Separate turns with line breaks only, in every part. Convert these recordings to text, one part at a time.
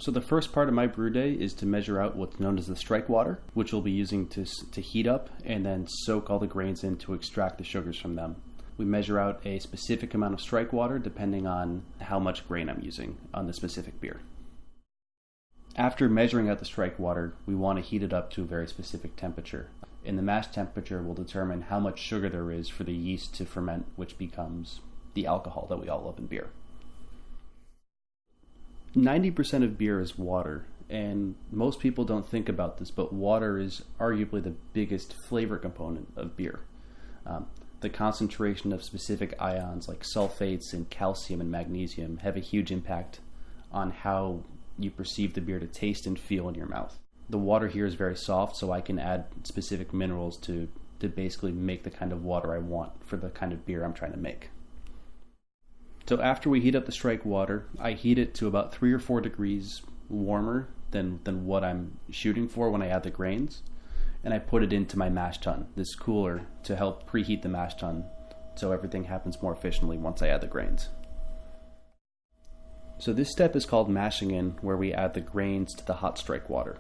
So the first part of my brew day is to measure out what's known as the strike water, which we'll be using to heat up and then soak all the grains in to extract the sugars from them. We measure out a specific amount of strike water depending on how much grain I'm using on the specific beer. After measuring out the strike water, we want to heat it up to a very specific temperature. And the mash temperature will determine how much sugar there is for the yeast to ferment, which becomes the alcohol that we all love in beer. 90% of beer is water, and most people don't think about this, but water is arguably the biggest flavor component of beer. The concentration of specific ions like sulfates and calcium and magnesium have a huge impact on how you perceive the beer to taste and feel in your mouth. The water here is very soft, so I can add specific minerals to basically make the kind of water I want for the kind of beer I'm trying to make. So after we heat up the strike water, I heat it to about 3 or 4 degrees warmer than what I'm shooting for when I add the grains. And I put it into my mash tun, this cooler, to help preheat the mash tun so everything happens more efficiently once I add the grains. So this step is called mashing in, where we add the grains to the hot strike water.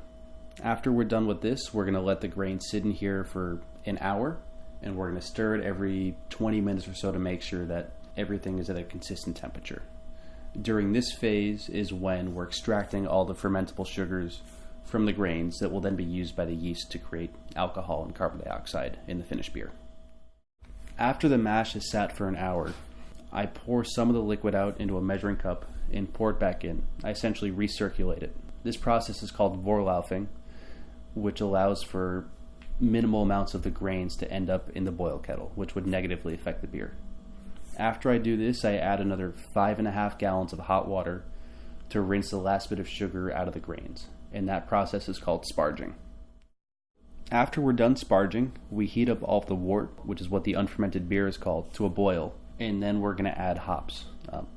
After we're done with this, we're going to let the grains sit in here for an hour, and we're going to stir it every 20 minutes or so to make sure that everything is at a consistent temperature. During this phase is when we're extracting all the fermentable sugars from the grains that will then be used by the yeast to create alcohol and carbon dioxide in the finished beer. After the mash is sat for an hour, I pour some of the liquid out into a measuring cup and pour it back in. I essentially recirculate it. This process is called Vorlaufing, which allows for minimal amounts of the grains to end up in the boil kettle, which would negatively affect the beer. After I do this, I add another 5.5 gallons of hot water to rinse the last bit of sugar out of the grains, and that process is called sparging. After we're done sparging, we heat up all of the wort, which is what the unfermented beer is called, to a boil, and then we're going to add hops.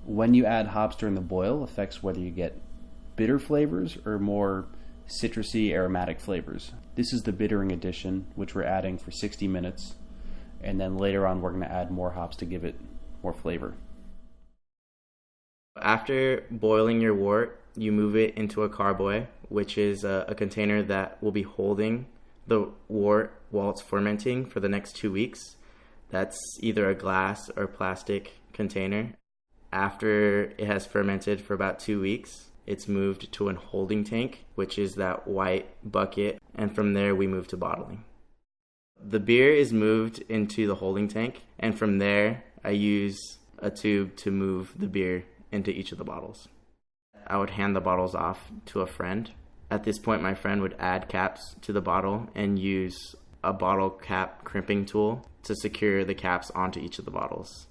When you add hops during the boil affects whether you get bitter flavors or more citrusy aromatic flavors. This is the bittering addition, which we're adding for 60 minutes, and then later on we're going to add more hops to give it more flavor.
After boiling your wort, you move it into a carboy, which is a container that will be holding the wort while it's fermenting for the next 2 weeks. That's either a glass or plastic container. After it has fermented for about 2 weeks, it's moved to a holding tank, which is that white bucket, and from there we move to bottling. The beer is moved into the holding tank, and from there I use a tube to move the beer into each of the bottles. I would hand the bottles off to a friend. At this point, my friend would add caps to the bottle and use a bottle cap crimping tool to secure the caps onto each of the bottles.